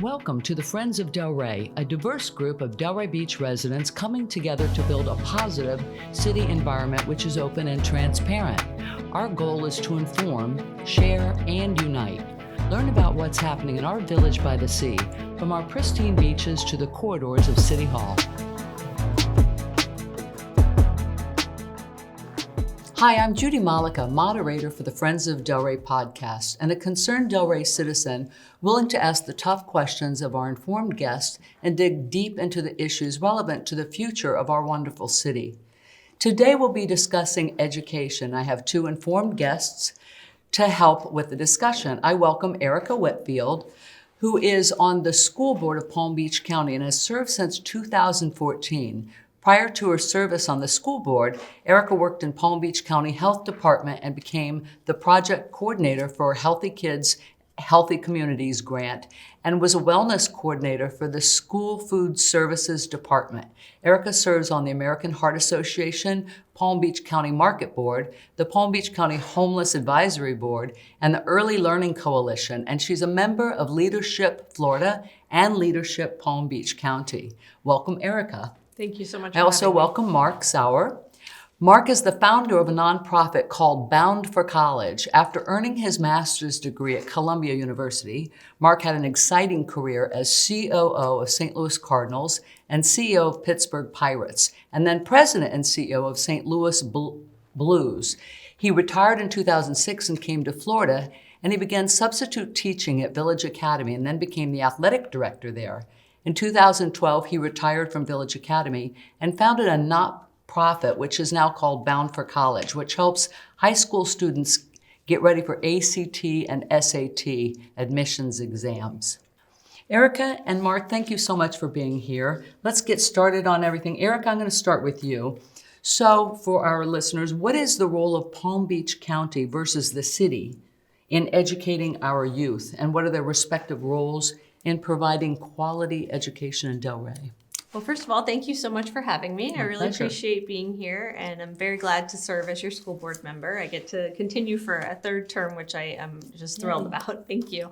Welcome to the Friends of Delray, a diverse group of Delray Beach residents coming together to build a positive city environment which is open and transparent. Our goal is to inform, share, and unite. Learn about what's happening in our village by the sea, from our pristine beaches to the corridors of City Hall. Hi, I'm Judy Malika, moderator for the Friends of Delray podcast, and a concerned Delray citizen willing to ask the tough questions of our informed guests and dig deep into the issues relevant to the future of our wonderful city. Today we'll be discussing education. I have two informed guests to help with the discussion. I welcome Erica Whitfield, who is on the school board of Palm Beach County and has served since 2014. Prior to her service on the school board, Erica worked in Palm Beach County Health Department and became the project coordinator for Healthy Kids, Healthy Communities grant and was a wellness coordinator for the School Food Services Department. Erica serves on the American Heart Association, Palm Beach County Market Board, the Palm Beach County Homeless Advisory Board, and the Early Learning Coalition, and she's a member of Leadership Florida and Leadership Palm Beach County. Welcome, Erica. Thank you so much. I also welcome Mark Sauer. Mark is the founder of a nonprofit called Bound for College. After earning his master's degree at Columbia University, Mark had an exciting career as COO of St. Louis Cardinals and CEO of Pittsburgh Pirates, and then president and CEO of St. Louis Blues. He retired in 2006 and came to Florida, and he began substitute teaching at Village Academy and then became the athletic director there. In 2012, he retired from Village Academy and founded a not-profit, which is now called Bound for College, which helps high school students get ready for ACT and SAT admissions exams. Erica and Mark, thank you so much for being here. Let's get started on everything. Erica, I'm going to start with you. So for our listeners, what is the role of Palm Beach County versus the city in educating our youth, and what are their respective roles in providing quality education in Delray? Well, first of all, thank you so much for having me. I really pleasure. appreciate being here, and I'm very glad to serve as your school board member. I get to continue for a third term, which I am just thrilled about. Thank you.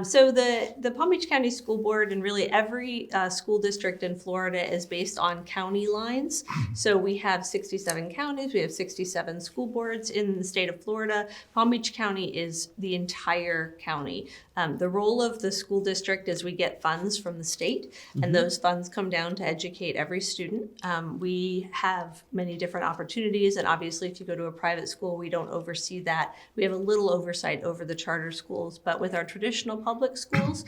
So the Palm Beach County School Board and really every school district in Florida is based on county lines. So we have 67 counties. We have 67 school boards in the state of Florida. Palm Beach County is the entire county. The role of the school district is we get funds from the state, and those funds come down to educate every student. We have many different opportunities, and obviously if you go to a private school, we don't oversee that. We have a little oversight over the charter schools, but with our traditional public schools,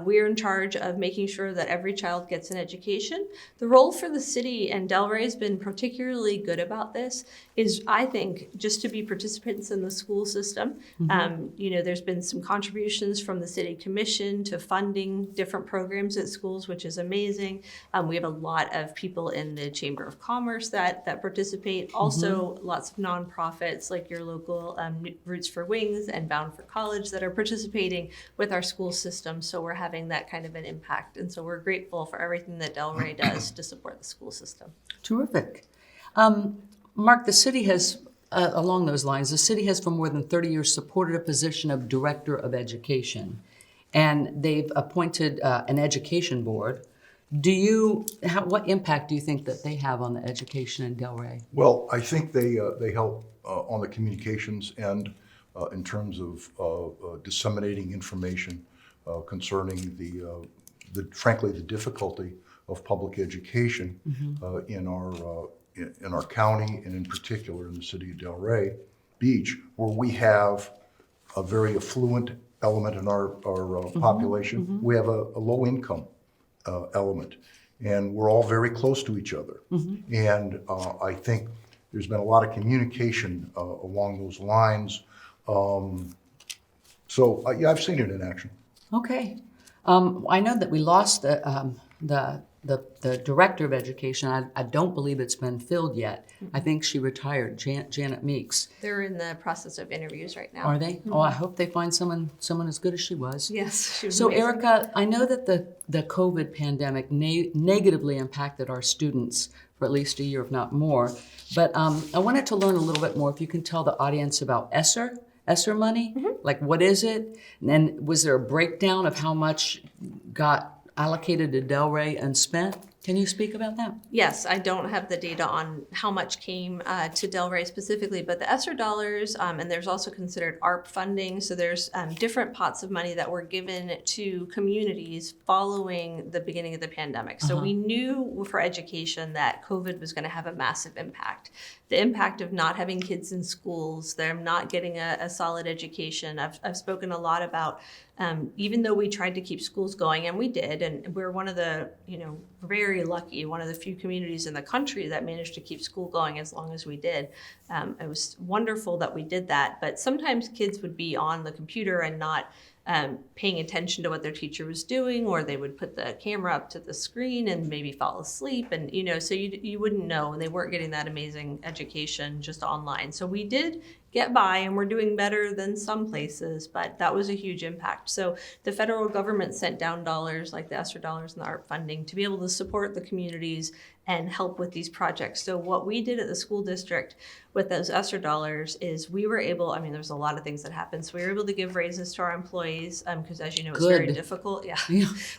we're in charge of making sure that every child gets an education. The role for the city, and Delray has been particularly good about this, is I think just to be participants in the school system. There's been some contributions from the city commission to funding different programs at schools, which is amazing. We have a lot of people in the Chamber of Commerce that participate. Also, lots of nonprofits like your local Roots for Wings and Bound for College that are participating with our school system. So we're having that kind of an impact. And so we're grateful for everything that Delray does to support the school system. Terrific. Mark, the city has, along those lines, the city has for more than 30 years supported a position of Director of Education, and they've appointed an education board. What impact do you think that they have on the education in Delray? Well, I think they help on the communications end in terms of disseminating information concerning frankly the difficulty of public education in our county, and in particular in the city of Delray Beach, where we have a very affluent element in our population. We have a low income element, and we're all very close to each other. And I think there's been a lot of communication along those lines. So I've seen it in action. Okay. I know that we lost the director of education. I don't believe it's been filled yet. I think she retired, Janet Meeks. They're in the process of interviews right now. Are they? Oh, I hope they find someone as good as she was. Yes, she was So amazing. Erica, I know that the COVID pandemic negatively impacted our students for at least a year, if not more. But I wanted to learn a little bit more, if you can tell the audience about ESSER ESSER money? Like, what is it? And then was there a breakdown of how much got allocated to Delray and spent? Can you speak about that? Yes, I don't have the data on how much came to Delray specifically, but the ESSER dollars, and there's also considered ARP funding. So there's different pots of money that were given to communities following the beginning of the pandemic. So we knew for education that COVID was going to have a massive impact. The impact of not having kids in schools, them not getting a solid education. I've spoken a lot about even though we tried to keep schools going, and we did, and we're one of the, very lucky, one of the few communities in the country that managed to keep school going as long as we did. It was wonderful that we did that, but sometimes kids would be on the computer and not paying attention to what their teacher was doing, or they would put the camera up to the screen and maybe fall asleep, and so you wouldn't know, and they weren't getting that amazing education just online. So we did get by, and we're doing better than some places, but that was a huge impact. So the federal government sent down dollars like the ESSER dollars and the ARP funding to be able to support the communities and help with these projects. So what we did at the school district with those ESSER dollars is we were able, there's a lot of things that happened. So we were able to give raises to our employees because as you know, it's very difficult. Yeah.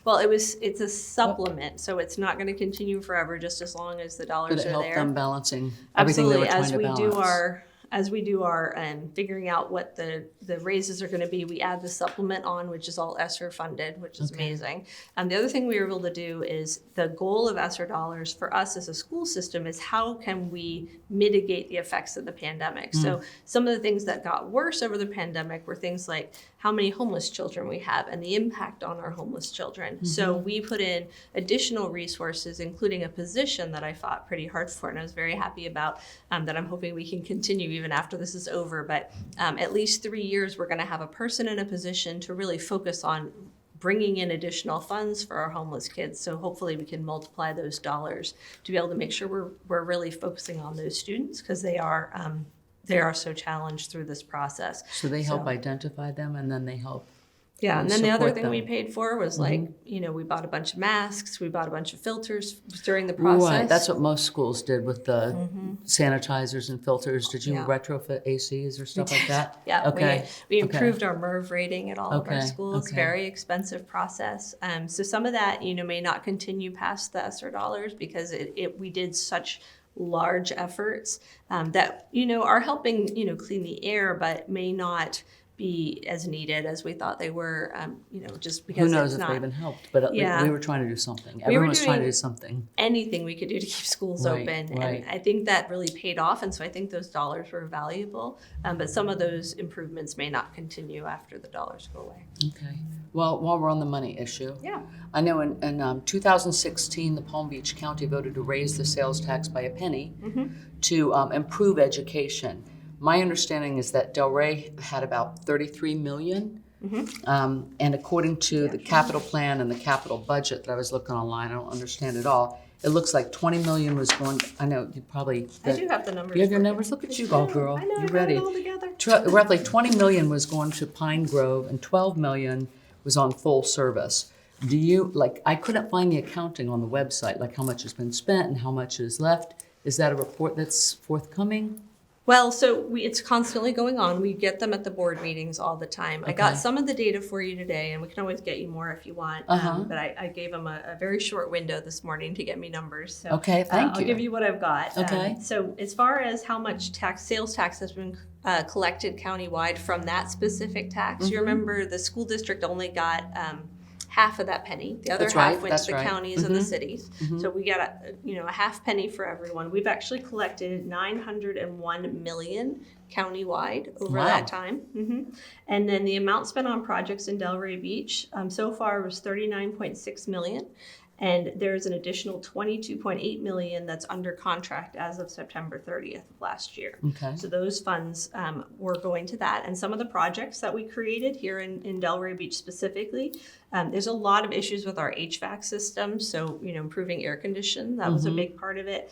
Well, it's a supplement. So it's not going to continue forever, just as long as the dollars Did it are help there. them balancing everything they were trying to balance? As we do our figuring out what the raises are going to be, we add the supplement on, which is all ESSER funded, which is amazing. The other thing we were able to do is the goal of ESSER dollars for us as a school system is how can we mitigate the effects of the pandemic. So some of the things that got worse over the pandemic were things like how many homeless children we have and the impact on our homeless children. So we put in additional resources, including a position that I fought pretty hard for, and I was very happy about, that I'm hoping we can continue even after this is over. But at least 3 years, we're going to have a person in a position to really focus on bringing in additional funds for our homeless kids. So hopefully we can multiply those dollars to be able to make sure we're really focusing on those students, because they are so challenged through this process. So they help identify them, and then they help. Yeah, and then the other thing them. we paid for was we bought a bunch of masks, we bought a bunch of filters during the process. Right, that's what most schools did with the sanitizers and filters. Did you retrofit ACs or stuff like that? Yeah, okay. We improved our MERV rating at all of our schools. Okay. Very expensive process. So some of that may not continue past the ESSER dollars because we did such large efforts that are helping clean the air, but may not be as needed as we thought they were, just because who knows if they even helped, but we were trying to do something. Everyone was trying to do something. Anything we could do to keep schools open. Right. And I think that really paid off. And so I think those dollars were valuable, but some of those improvements may not continue after the dollars go away. Okay. Well, while we're on the money issue, I know in 2016, the Palm Beach County voted to raise the sales tax by a penny to improve education. My understanding is that Delray had about 33 million. And according to the capital plan and the capital budget that I was looking online, I don't understand it all. It looks like 20 million was going, I know you probably. I do have the numbers. You have your numbers? Look at you go, girl. I know, You're I ready. got it all together. Roughly 20 million was going to Pine Grove and 12 million was on full service. Do you, I couldn't find the accounting on the website, like how much has been spent and how much is left. Is that a report that's forthcoming? Well, so it's constantly going on. We get them at the board meetings all the time. I got some of the data for you today, and we can always get you more if you want. But I gave them a very short window this morning to get me numbers. So thank you. I'll give you what I've got. Okay. So as far as how much sales tax has been collected countywide from that specific tax, you remember the school district only got half of that penny. The other half went to the counties and the cities. So we got a half penny for everyone. We've actually collected 901 million countywide over that time. And then the amount spent on projects in Delray Beach so far was 39.6 million. And there's an additional 22.8 million that's under contract as of September 30th of last year. Okay. So those funds were going to that. And some of the projects that we created here in Delray Beach specifically, there's a lot of issues with our HVAC system. So, improving air condition, that was a big part of it.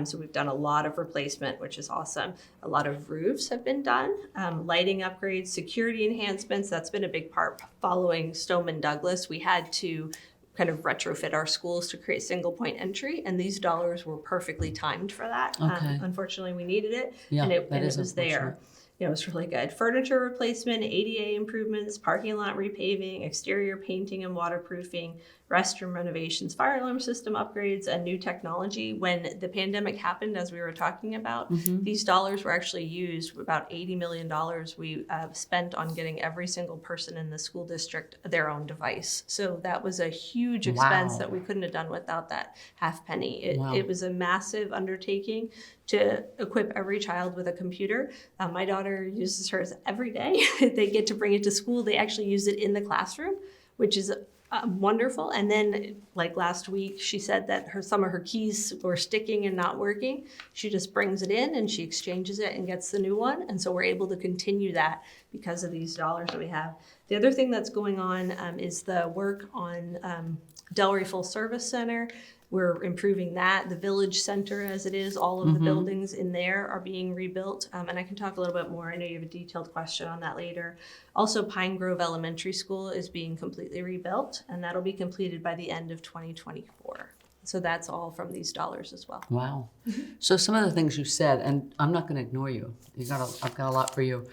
So we've done a lot of replacement, which is awesome. A lot of roofs have been done, lighting upgrades, security enhancements. That's been a big part. Following Stoneman Douglas, we had to kind of retrofit our schools to create single point entry, and these dollars were perfectly timed for that. Okay. Unfortunately, we needed it, Yeah, and it is was there. it was really good. Furniture replacement, ADA improvements, parking lot repaving, exterior painting and waterproofing, restroom renovations, fire alarm system upgrades, and new technology. When the pandemic happened, as we were talking about, these dollars were actually used. About $80 million we spent on getting every single person in the school district their own device. So that was a huge expense that we couldn't have done without that half penny. It was a massive undertaking to equip every child with a computer. My daughter uses hers every day. They get to bring it to school. They actually use it in the classroom, which is wonderful. And then, like last week, she said that some of her keys were sticking and not working. She just brings it in and she exchanges it and gets the new one. And so we're able to continue that because of these dollars that we have. The other thing that's going on is the work on Delray Full Service Center. We're improving that. The Village Center, as it is, all of the buildings in there are being rebuilt. And I can talk a little bit more. I know you have a detailed question on that later. Also, Pine Grove Elementary School is being completely rebuilt, and that'll be completed by the end of 2024. So that's all from these dollars as well. Wow. So some of the things you said, and I'm not going to ignore you. I've got a lot for you.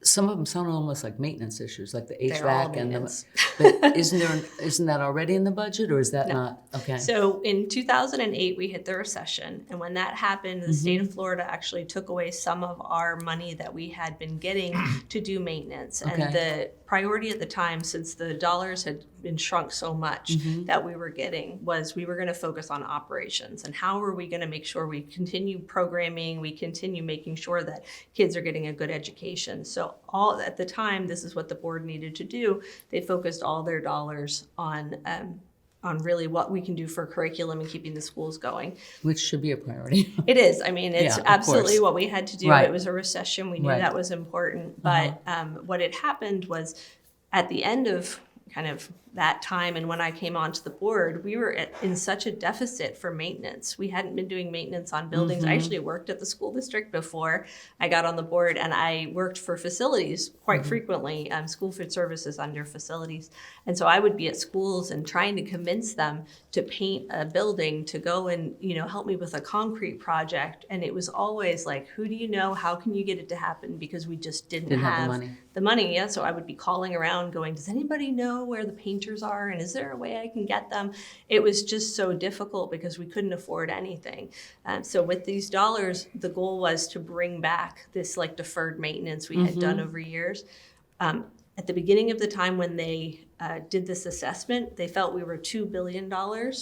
Some of them sound almost like maintenance issues, like the HVAC and the. But isn't that already in the budget, or is that not? Okay. So in 2008 we hit the recession, and when that happened, the state of Florida actually took away some of our money that we had been getting to do maintenance. And the priority at the time, since the dollars had been shrunk so much that we were getting, was we were going to focus on operations and how are we going to make sure we continue programming, we continue making sure that kids are getting a good education. So all at the time, this is what the board needed to do. They focused all their dollars on really what we can do for curriculum and keeping the schools going. Which should be a priority. It is. I mean, it's absolutely what we had to do. Right. It was a recession. We knew that was important. But what had happened was at the end of kind of that time, and when I came onto the board, we were in such a deficit for maintenance. We hadn't been doing maintenance on buildings. I actually worked at the school district before I got on the board, and I worked for facilities quite frequently, school food services under facilities. And so I would be at schools and trying to convince them to paint a building, to go and help me with a concrete project. And it was always like, who do you know? How can you get it to happen? Because we just didn't have the money. Yeah. So I would be calling around going, does anybody know where the painters are, and is there a way I can get them? It was just so difficult because we couldn't afford anything. So with these dollars, the goal was to bring back this like deferred maintenance we had done over years. At the beginning of the time when they did this assessment, they felt we were $2 billion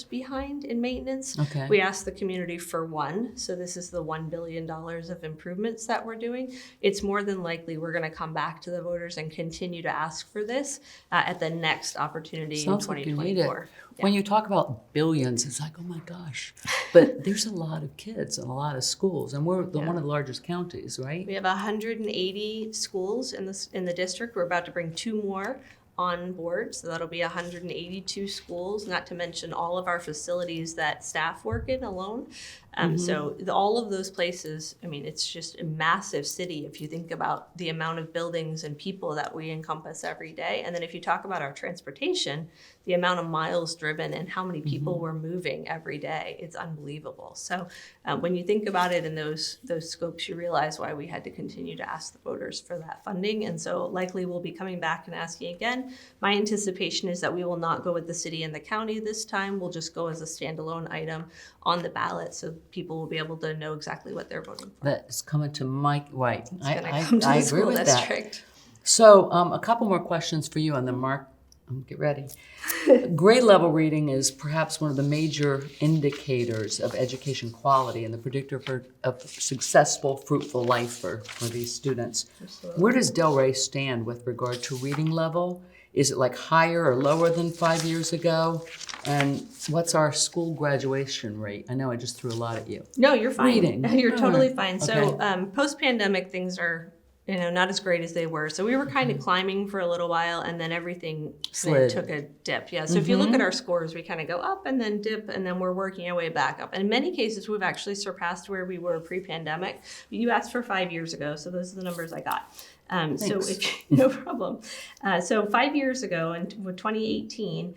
behind in maintenance. Okay. We asked the community for one, so this is the $1 billion of improvements that we're doing. It's more than likely we're going to come back to the voters and continue to ask for this at the next opportunity in 2024. Like you need it. When you talk about billions, it's like, oh my gosh. But there's a lot of kids and a lot of schools, and we're one of the largest counties, right? We have 180 schools in the district. We're about to bring 2 more on board, so that'll be 182 schools, not to mention all of our facilities that staff work in alone. So all of those places, I mean, it's just a massive city if you think about the amount of buildings and people that we encompass every day. And then if you talk about our transportation, the amount of miles driven and how many people we're moving every day, it's unbelievable. So when you think about it in those scopes, you realize why we had to continue to ask the voters for that funding. And so likely we'll be coming back and asking again. My anticipation is that we will not go with the city and the county this time. We'll just go as a standalone item on the ballot, so people will be able to know exactly what they're voting for. That's coming to Mike White. I agree agree with district. that. So a couple more questions for you, and then Mark, get ready. Grade level reading is perhaps one of the major indicators of education quality and the predictor of successful, fruitful life for these students. Absolutely. Where does Delray stand with regard to reading level? Is it like higher or lower than 5 years ago? And what's our school graduation rate? I know I just threw a lot at you. No, you're fine. Reading. You're totally fine. Okay. So post-pandemic, things are not as great as they were. So we were kind of climbing for a little while, and then everything Slid. took a dip. Yeah. So if you look at our scores, we kind of go up and then dip, and then we're working our way back up. And in many cases, we've actually surpassed where we were pre-pandemic. You asked for 5 years ago, so those are the numbers I got. So no problem. So 5 years ago, in 2018,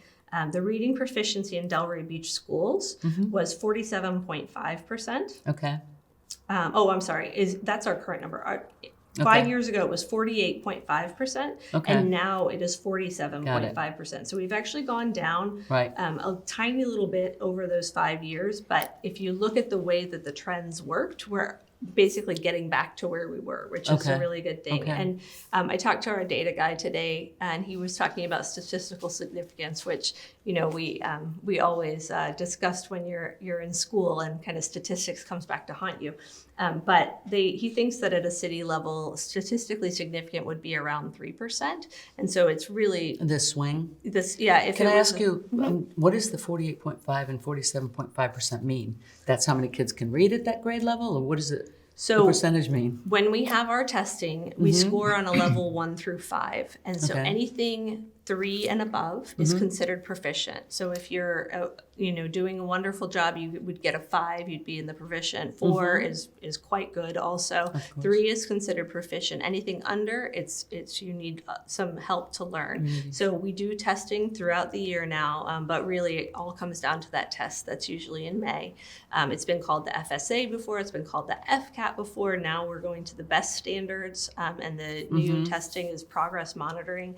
the reading proficiency in Delray Beach schools was 47.5%. Okay. I'm sorry. That's our current number. 5 Okay. years ago, it was 48.5%, Okay. and now it is 47.5%. So we've actually gone down Right. a tiny little bit over those 5 years. But if you look at the way that the trends worked, we're basically getting back to where we were, which is a Okay. really good thing. Okay. And I talked to our data guy today, and he was talking about statistical significance, which we always discussed when you're in school, and kind of statistics comes back to haunt you. But he thinks that at a city level, statistically significant would be around 3%, and so it's really The swing. this. Yeah. If Can it I was ask you, what does the 48.5 and 47.5% mean? That's how many kids can read at that grade level, or what does the percentage mean? When we have our testing, we score on a level 1 through 5. And so Okay. anything 3 and above is considered proficient. So if you're doing a wonderful job, you would get a 5, you'd be in the proficient. 4 is quite good also. 3 is considered proficient. Anything under, it's you need some help to learn. So we do testing throughout the year now, but really it all comes down to that test that's usually in May. It's been called the FSA before, it's been called the FCAT before. Now we're going to the best standards, and the new testing is progress monitoring.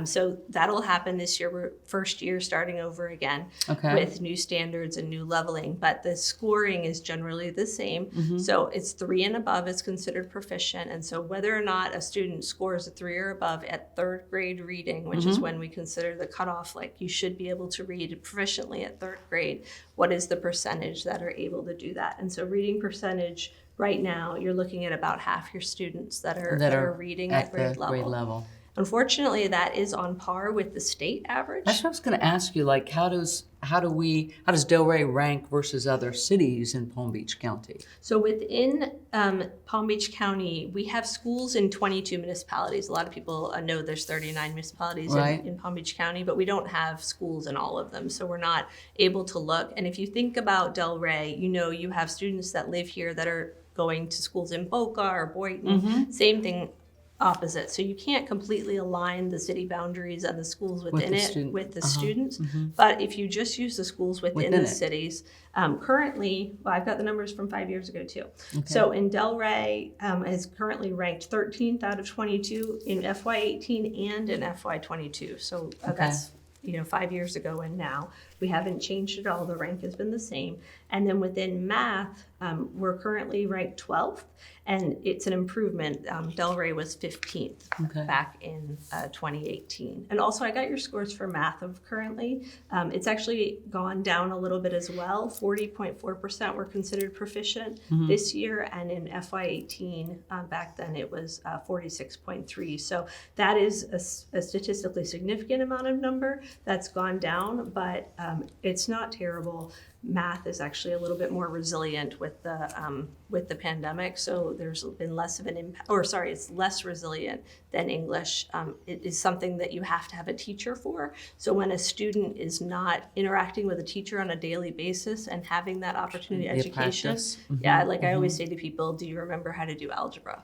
So that'll happen this year. We're first year starting over again with new standards and new leveling, but the scoring is generally the same. So it's 3 and above is considered proficient. And so whether or not a student scores a 3 or above at 3rd grade reading, which is when we consider the cutoff, like you should be able to read proficiently at 3rd grade, what is the percentage that are able to do that? And so reading percentage right now, you're looking at about half your students that are reading at grade level. Unfortunately, that is on par with the state average. That's what I was going to ask you. Like, how does Delray rank versus other cities in Palm Beach County? So within Palm Beach County, we have schools in 22 municipalities. A lot of people know there's 39 municipalities in Palm Beach County, but we don't have schools in all of them, so we're not able to look. And if you think about Delray, you have students that live here that are going to schools in Boca or Boynton. Same thing. Opposite. So you can't completely align the city boundaries and the schools within with the students. But if you just use the schools within the cities, currently, I've got the numbers from 5 years ago too. So in Delray is currently ranked 13th out of 22 in FY18 and in FY22. So that's 5 years ago and now. We haven't changed at all. The rank has been the same. And then within math, we're currently ranked 12th, and it's an improvement. Delray was 15th back in 2018. And also, I got your scores for math of currently. It's actually gone down a little bit as well. 40.4% were considered proficient this year, and in FY18, back then it was 46.3. So that is a statistically significant amount of number that's gone down, but it's not terrible. Math is actually a little bit more resilient with the pandemic, so there's been less of an impact. It's less resilient than English. It is something that you have to have a teacher for. So when a student is not interacting with a teacher on a daily basis and having that opportunity education, I always say to people, do you remember how to do algebra?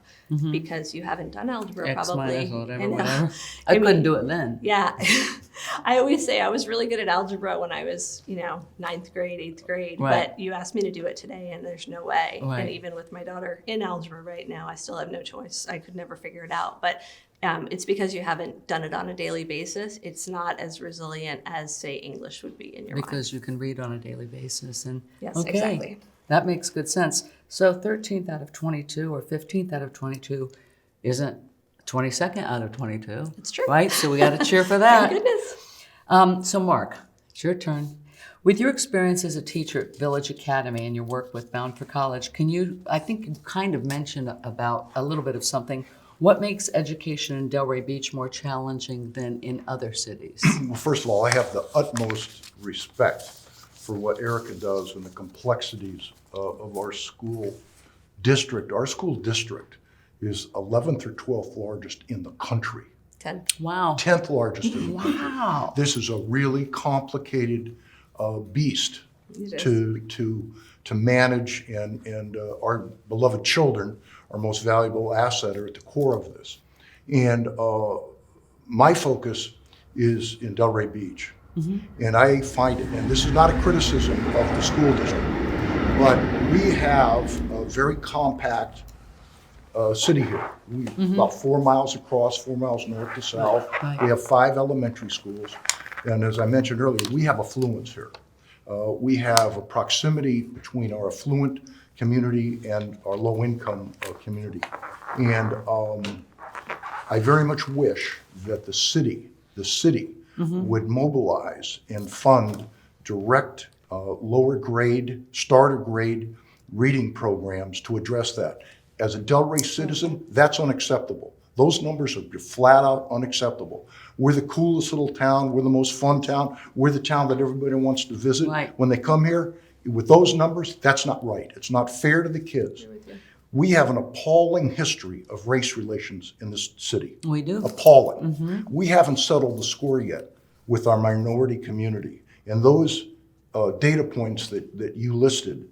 Because you haven't done algebra probably. Whatever. I couldn't do it then. Yeah. I always say I was really good at algebra when I was, 9th grade, 8th grade, but you asked me to do it today and there's no way. And even with my daughter in algebra right now, I still have no choice. I could never figure it out. But it's because you haven't done it on a daily basis. It's not as resilient as, say, English would be in your mind. Because you can read on a daily basis. And yes, exactly. That makes good sense. So 13th out of 22 or 15th out of 22 isn't 22nd out of 22. It's true. Right? So we got to cheer for that. Thank goodness. So Mark, it's your turn. With your experience as a teacher at Village Academy and your work with Bound for College, I think you kind of mentioned about a little bit of something. What makes education in Delray Beach more challenging than in other cities? Well, first of all, I have the utmost respect for what Erica does and the complexities of our school district. Our school district is 11th or 12th largest in the country. 10. Wow. 10th largest in the country. Wow. This is a really complicated beast to manage, and our beloved children, our most valuable asset, are at the core of this. And my focus is in Delray Beach. And I find it, and this is not a criticism of the school district, but we have a very compact city here. About 4 miles across, 4 miles north to south. Right. We have 5 elementary schools. And as I mentioned earlier, we have affluence here. We have a proximity between our affluent community and our low-income community. And I very much wish that the city would mobilize and fund direct lower grade, starter grade reading programs to address that. As a Delray citizen, that's unacceptable. Those numbers are flat out unacceptable. We're the coolest little town, we're the most fun town, we're the town that everybody wants to visit. Right. When they come here, with those numbers, that's not right. It's not fair to the kids. We have an appalling history of race relations in this city. We do. Appalling. We haven't settled the score yet with our minority community. And those data points that you listed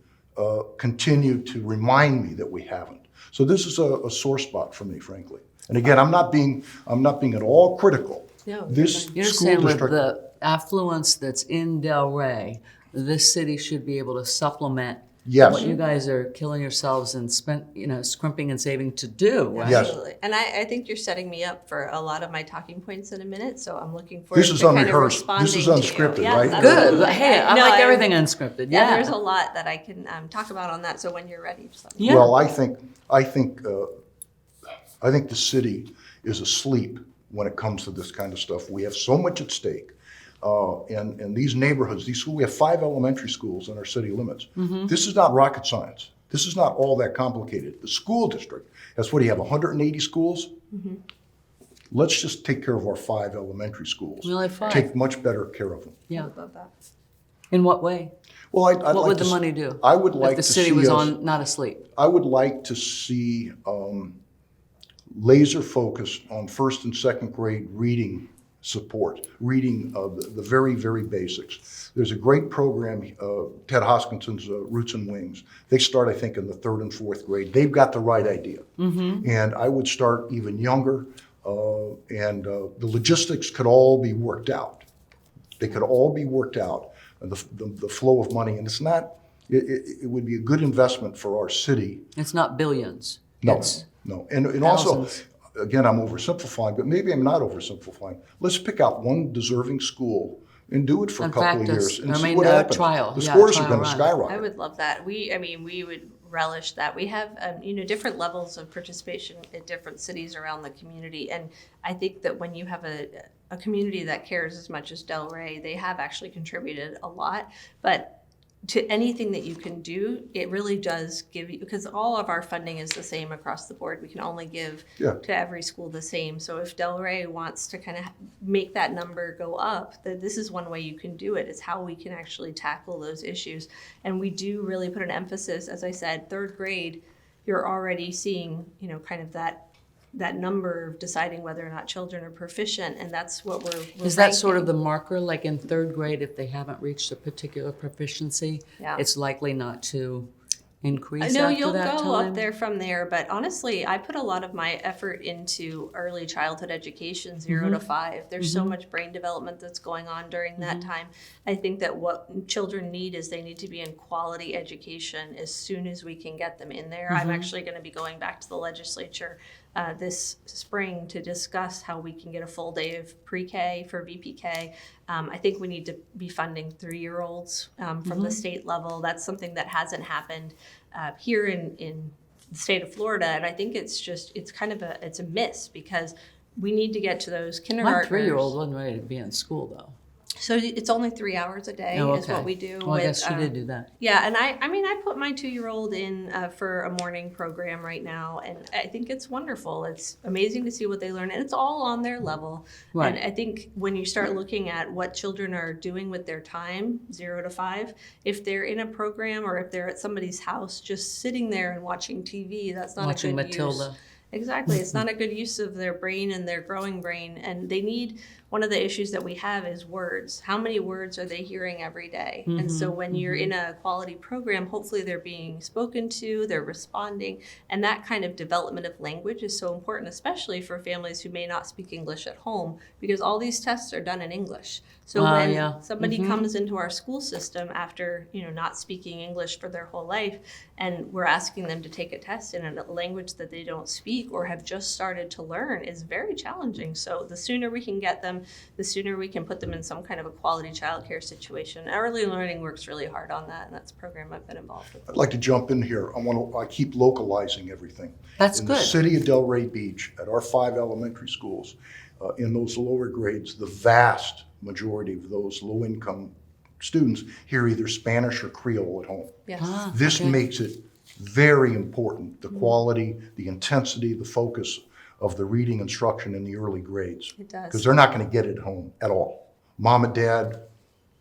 continue to remind me that we haven't. So this is a sore spot for me, frankly. And again, I'm not being at all critical. No, This You're school saying with district, the affluence that's in Delray, this city should be able to supplement Yes. what you guys are killing yourselves and scrimping and saving to do, right? Yes. Absolutely. And I think you're setting me up for a lot of my talking points in a minute, so I'm looking forward This is to kind of unrehearsed. responding This is to you. unscripted, Yes, right? absolutely. Good. Hey, I No, like everything unscripted. Yeah, Yeah. there's a lot that I can talk about on that, so when you're ready, just let me Yeah. well, I think the city is asleep when it comes to this kind of stuff. We have so much at stake. And these neighborhoods, we have 5 elementary schools in our city limits. This is not rocket science. This is not all that complicated. The school district has, 180 schools? Let's just take care of our 5 elementary schools. We only have 5. Take much better care of them. Yeah. above that. In what way? Well, I'd What like would to the s- money do? I would like if the to city see was us- not asleep. I would like to see laser focused on first and second grade reading support, reading the very, very basics. There's a great program, Ted Hoskinson's Roots and Wings. They start, I think, in the 3rd and 4th grade. They've got the right idea. And I would start even younger, and the logistics could all be worked out. They could all be worked out, the flow of money. And it's not, it would be a good investment for our city. It's not billions. No, It's no. And also, thousands. again, I'm oversimplifying, but maybe I'm not oversimplifying. Let's pick out one deserving school and do it for a And couple of practice. years and I see mean, what happens. trial. The Yeah, scores are trial going to run. skyrocket. I would love that. We would relish that. We have, different levels of participation at different cities around the community. And I think that when you have a community that cares as much as Delray, they have actually contributed a lot. But to anything that you can do, it really does give you, because all of our funding is the same across the board. We can only give Yeah. to every school the same. So if Delray wants to kind of make that number go up, then this is one way you can do it. It's how we can actually tackle those issues. And we do really put an emphasis, as I said, 3rd grade, you're already seeing, kind of that number of deciding whether or not children are proficient, and that's what we're Is that sort of ranking. the marker, like in 3rd grade, if they haven't reached a particular proficiency, Yeah. it's likely not to increase No, after you'll that go time? up there from there, but honestly, I put a lot of my effort into early childhood education, 0 to 5. There's so much brain development that's going on during that time. I think that what children need is they need to be in quality education as soon as we can get them in there. I'm actually going to be going back to the legislature this spring to discuss how we can get a full day of pre-K for VPK. I think we need to be funding 3-year-olds from the state level. That's something that hasn't happened here in the state of Florida, and I think it's a miss because we need to get to those My kindergartners. 3-year-old wasn't ready to be in school, though. So it's only 3 hours a day Oh, is what we do. Well, I with, guess she did do that. Yeah, and I put my 2-year-old in for a morning program right now, and I think it's wonderful. It's amazing to see what they learn, and it's all on their level. Right. And I think when you start looking at what children are doing with their time, 0 to 5, if they're in a program or if they're at somebody's house just sitting there and watching TV, that's not Watching a good use. Matilda. Exactly. It's not a good use of their brain and their growing brain. And they need, one of the issues that we have is words. How many words are they hearing every day? And so when you're in a quality program, hopefully they're being spoken to, they're responding, and that kind of development of language is so important, especially for families who may not speak English at home, because all these tests are done in English. So when somebody comes into our school system after, not speaking English for their whole life, and we're asking them to take a test in a language that they don't speak or have just started to learn, is very challenging. So the sooner we can get them, the sooner we can put them in some kind of a quality childcare situation. Early learning works really hard on that, and that's a program I've been involved with. I'd like to jump in here. I keep localizing everything. That's in good. the city of Delray Beach, at our 5 elementary schools, in those lower grades, the vast majority of those low-income students hear either Spanish or Creole at home. Yes. This makes it very important, the quality, the intensity, the focus of the reading instruction in the early grades. It does. Because they're not going to get it at home at all. Mom and dad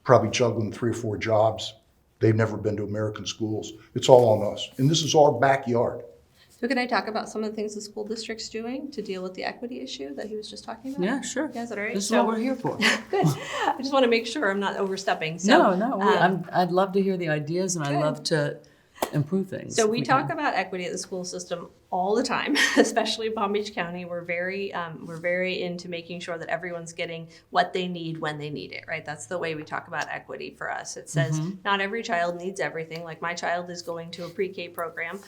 probably juggling 3 or 4 jobs. They've never been to American schools. It's all on us. And this is our backyard. So can I talk about some of the things the school district's doing to deal with the equity issue that he was just talking about? Yeah, sure. Yeah, is that all right? This is what we're here for. Good. I just want to make sure I'm not overstepping. So, I'd love to hear the ideas, and I love to improve things. So we talk can. about equity at the school system all the time, especially in Palm Beach County. We're very into making sure that everyone's getting what they need when they need it, right? That's the way we talk about equity for us. It says not every child needs everything. Like my child is going to a pre-K program.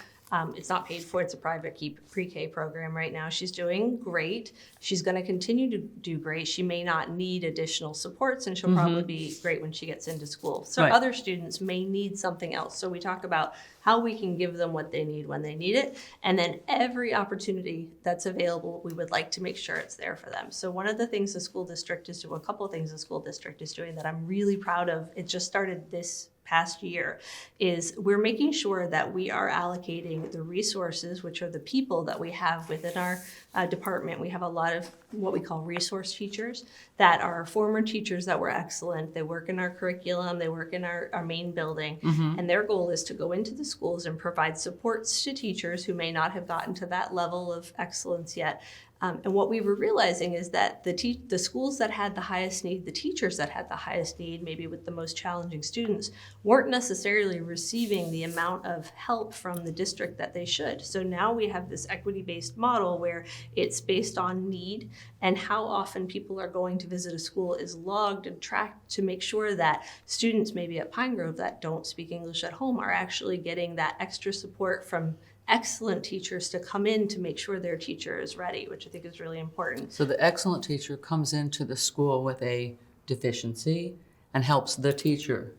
It's not paid for. It's a private pre-K program right now. She's doing great. She's going to continue to do great. She may not need additional supports, and she'll probably be great when she gets into school. So other students may need something else. So we talk about how we can give them what they need when they need it. And then every opportunity that's available, we would like to make sure it's there for them. So one of the things the school district is doing, a couple of things the school district is doing that I'm really proud of, it just started this past year, is we're making sure that we are allocating the resources, which are the people that we have within our department. We have a lot of what we call resource teachers that are former teachers that were excellent. They work in our curriculum, they work in our main building, and their goal is to go into the schools and provide supports to teachers who may not have gotten to that level of excellence yet. And what we were realizing is that the schools that had the highest need, the teachers that had the highest need, maybe with the most challenging students, weren't necessarily receiving the amount of help from the district that they should. So now we have this equity-based model where it's based on need, and how often people are going to visit a school is logged and tracked to make sure that students maybe at Pine Grove that don't speak English at home are actually getting that extra support from excellent teachers to come in to make sure their teacher is ready, which I think is really important. So the excellent teacher comes into the school with a deficiency and helps the teacher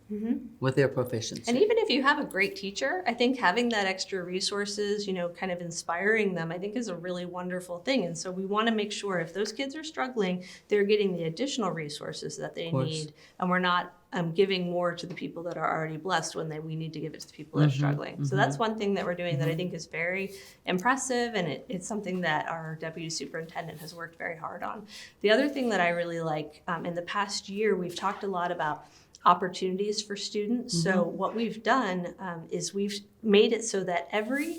with their proficiency. And even if you have a great teacher, I think having that extra resources, kind of inspiring them, I think is a really wonderful thing. And so we want to make sure if those kids are struggling, they're getting the additional resources that they need. And we're not giving more to the people that are already blessed when we need to give it to the people that are struggling. So that's one thing that we're doing that I think is very impressive, and it's something that our deputy superintendent has worked very hard on. The other thing that I really like, in the past year, we've talked a lot about opportunities for students. So what we've done is we've made it so that every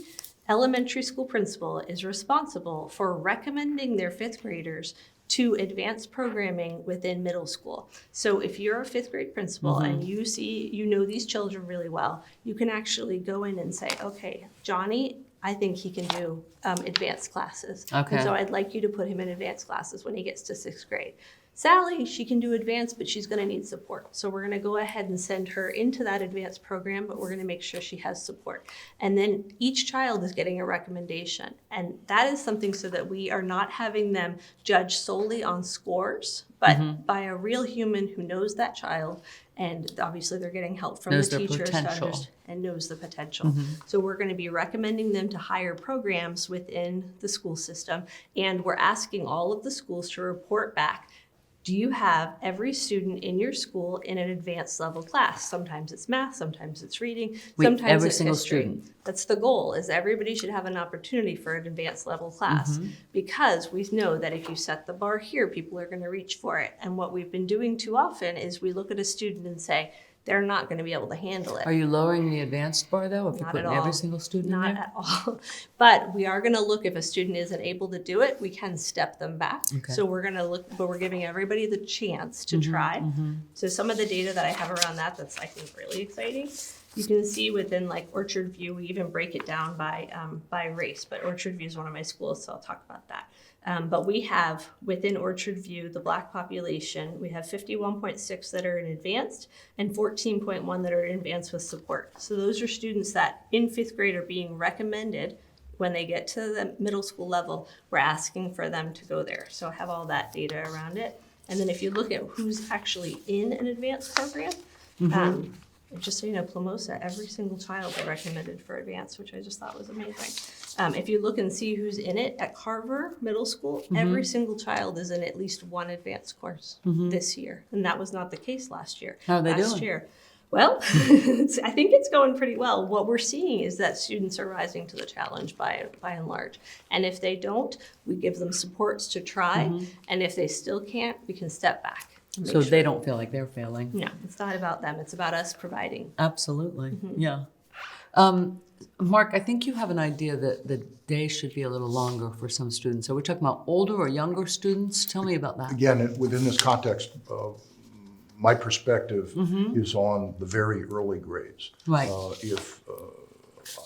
elementary school principal is responsible for recommending their 5th graders to advanced programming within middle school. So if you're a 5th grade principal and you know these children really well, you can actually go in and say, okay, Johnny, I think he can do advanced classes. Okay. And so I'd like you to put him in advanced classes when he gets to 6th grade. Sally, she can do advanced, but she's going to need support. So we're going to go ahead and send her into that advanced program, but we're going to make sure she has support. And then each child is getting a recommendation. And that is something so that we are not having them judge solely on scores, but by a real human who knows that child. And obviously they're getting help from Knows the their teachers potential. and knows the potential. So we're going to be recommending them to higher programs within the school system. And we're asking all of the schools to report back, do you have every student in your school in an advanced level class? Sometimes it's math, sometimes it's reading, sometimes every it's single history. student. That's the goal, is everybody should have an opportunity for an advanced level class, because we know that if you set the bar here, people are going to reach for it. And what we've been doing too often is we look at a student and say, they're not going to be able to handle it. Are you lowering the advanced bar though, if you're Not putting at all. every single student Not in there? at all. But we are going to look, if a student isn't able to do it, we can step them back. Okay. So we're going to look, but we're giving everybody the chance to try. So some of the data that I have around that, that's I think really exciting. You can see within like Orchard View, we even break it down by race, but Orchard View is one of my schools, so I'll talk about that. But we have within Orchard View, the Black population, we have 51.6 that are in advanced and 14.1 that are in advanced with support. So those are students that in 5th grade are being recommended when they get to the middle school level, we're asking for them to go there. So I have all that data around it. And then if you look at who's actually in an advanced program, just so you know, Plamosa, every single child they recommended for advanced, which I just thought was amazing. If you look and see who's in it at Carver Middle School, every single child is in at least one advanced course this year. And that was not the case last year. How are they last doing? year. Well, I think it's going pretty well. What we're seeing is that students are rising to the challenge by and large. And if they don't, we give them supports to try. And if they still can't, we can step back. So they don't feel like they're failing. No, it's not about them. It's about us providing. Absolutely, yeah. Mark, I think you have an idea that the day should be a little longer for some students. Are we talking about older or younger students? Tell me about that. Again, within this context, my perspective is on the very early grades. Right.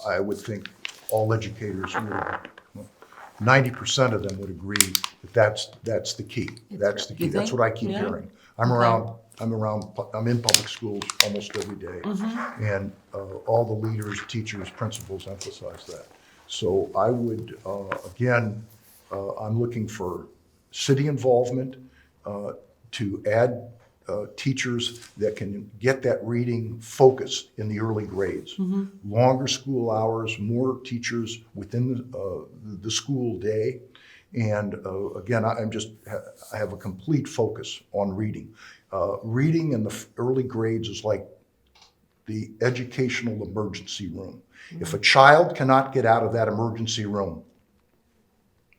I would think all educators would, 90% of them would agree that that's the key. That's the key. You That's think? what I keep Yeah. hearing. I'm in public schools almost every day, and all the leaders, teachers, principals emphasize that. So I would, again, I'm looking for city involvement to add teachers that can get that reading focus in the early grades. Longer school hours, more teachers within the school day. And again, I have a complete focus on reading. Reading in the early grades is like the educational emergency room. If a child cannot get out of that emergency room,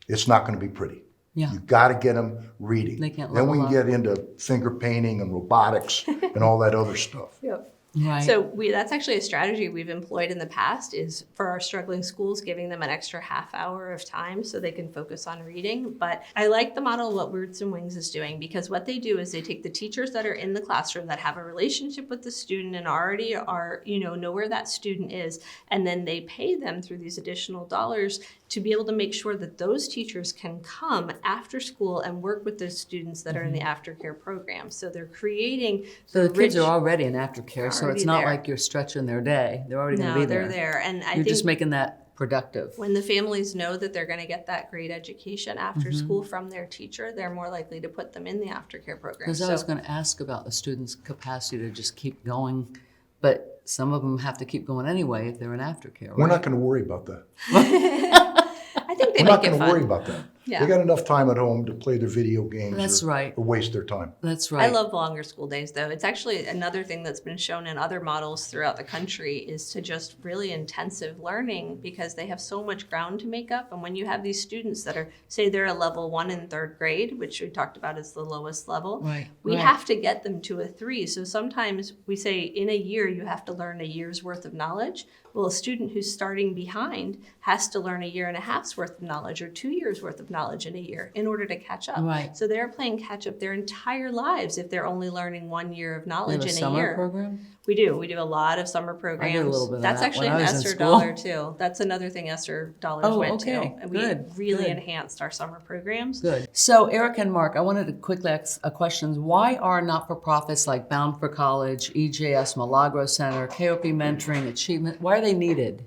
it's not going to be pretty. Yeah. You got to get them reading. They can't Then we level can up. get into finger painting and robotics and all that other stuff. Yep. Right. So that's actually a strategy we've employed in the past is for our struggling schools, giving them an extra half hour of time so they can focus on reading. But I like the model of what Roots and Wings is doing because what they do is they take the teachers that are in the classroom that have a relationship with the student and already are, know where that student is. And then they pay them through these additional dollars to be able to make sure that those teachers can come after school and work with the students that are in the aftercare program. So they're creating So the kids rich- are already in aftercare, so it's already not there. like you're stretching their day. They're already going to No, be there. they're there. And I You're think just making that productive. when the families know that they're going to get that great education after school from their teacher, they're more likely to put them in the aftercare program. Because I was going to ask about the students' capacity to just keep going, but some of them have to keep going anyway if they're in aftercare. We're right? not going to worry about that. I think they We're not make it going to fun. worry about that. Yeah. They got enough time at home to play their video games That's right. or waste their time. That's right. I love longer school days, though. It's actually another thing that's been shown in other models throughout the country is to just really intensive learning because they have so much ground to make up. And when you have these students that are, say they're a level 1 in 3rd grade, which we talked about as the lowest level, Right, we right. have to get them to a 3. So sometimes we say in a year, you have to learn a year's worth of knowledge. Well, a student who's starting behind has to learn a year and a half's worth of knowledge or 2 years worth of knowledge in a year in order to catch up. Right. So they're playing catch up their entire lives if they're only learning 1 year of We knowledge have a in a summer year. program? We do a lot of summer programs. little bit of That's that actually when an I was in ESSER school. dollar too. That's another thing ESSER dollars Oh, went to. okay. And we Good, really good. enhanced our summer programs. Good. So, Eric and Mark, I wanted to quickly ask a question. Why are not-for-profits like Bound for College, EJS Milagro Center, KOP Mentoring, Achievement, why are they needed?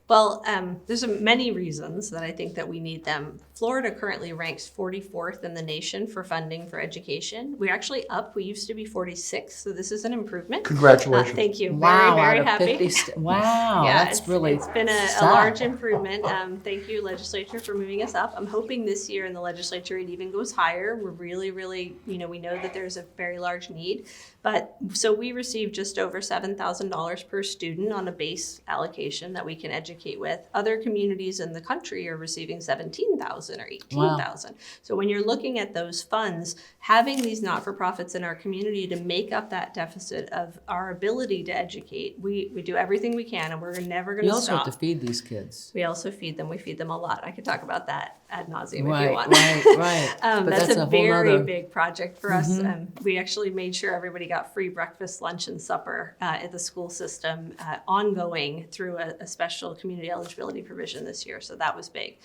Well, there's many reasons that I think that we need them. Florida currently ranks 44th in the nation for funding for education. We're actually up. We used to be 46th, so this is an improvement. Congratulations. Thank you. Wow, very, very out of happy. 50 wow, Yeah, that's really it's been a sad. large improvement. Thank you, legislature, for moving us up. I'm hoping this year in the legislature it even goes higher. We're really, we know that there's a very large need. But so we receive just over $7,000 per student on a base allocation that we can educate with. Other communities in the country are receiving $17,000 $20,000 or $18,000. So when you're looking at those funds, having these not-for-profits in our community to make up that deficit of our ability to educate, we do everything we can, and we're never going to stop. You also have to feed these kids. We also feed them. We feed them a lot. I could talk about that ad nauseum Right, if you want. right. But that's a whole very nother- big project for us. We actually made sure everybody got free breakfast, lunch, and supper at the school system ongoing through a special community eligibility provision this year. So that was big.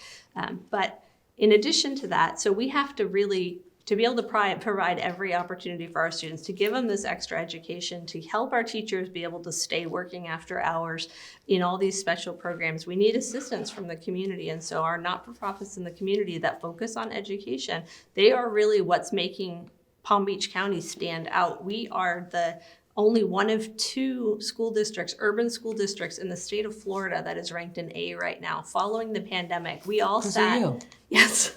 But in addition to that, so we have to really, to be able to provide every opportunity for our students, to give them this extra education, to help our teachers be able to stay working after hours in all these special programs, we need assistance from the community. And so our not-for-profits in the community that focus on education, they are really what's making Palm Beach County stand out. We are the only one of 2 school districts, urban school districts in the state of Florida that is ranked an A right now. Following the pandemic, we all sat. you. Yes,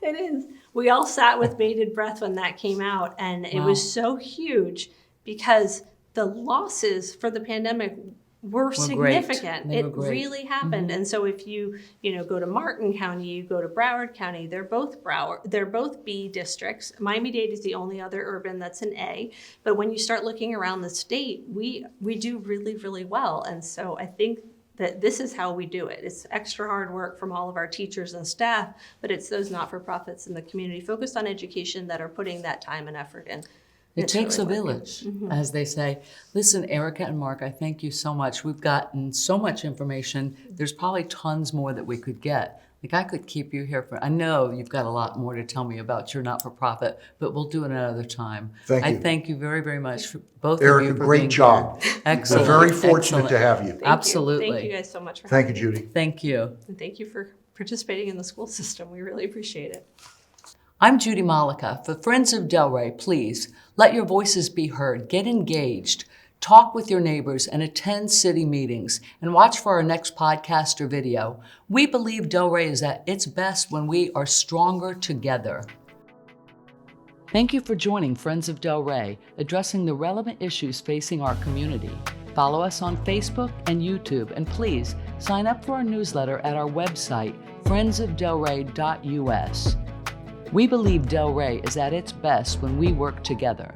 it is. We all sat with bated breath when that came out, and it was so huge because the losses for the pandemic were significant. They were It great. really happened. And so if you go to Martin County, you go to Broward County, they're both B districts. Miami-Dade is the only other urban that's an A. But when you start looking around the state, we do really, really well. And so I think that this is how we do it. It's extra hard work from all of our teachers and staff, but it's those not-for-profits in the community focused on education that are putting that time and effort in. It It's takes really a working. village, as they say. Listen, Erica and Mark, I thank you so much. We've gotten so much information. There's probably tons more that we could get. Like, I could keep you here for, I know you've got a lot more to tell me about your not-for-profit, but we'll do it another time. Thank I you. thank you very, very much, for both Erica, of you, for great being job. here. We're Excellent. very fortunate excellent. to have you. Thank you. Absolutely. Thank you guys so much for Thank you, having me. Judy. Thank you. And thank you for participating in the school system. We really appreciate it. I'm Judy Malika. For Friends of Delray, please let your voices be heard. Get engaged. Talk with your neighbors and attend city meetings. And watch for our next podcast or video. We believe Delray is at its best when we are stronger together. Thank you for joining Friends of Delray, addressing the relevant issues facing our community. Follow us on Facebook and YouTube, and please sign up for our newsletter at our website, friendsofdelray.us. We believe Delray is at its best when we work together.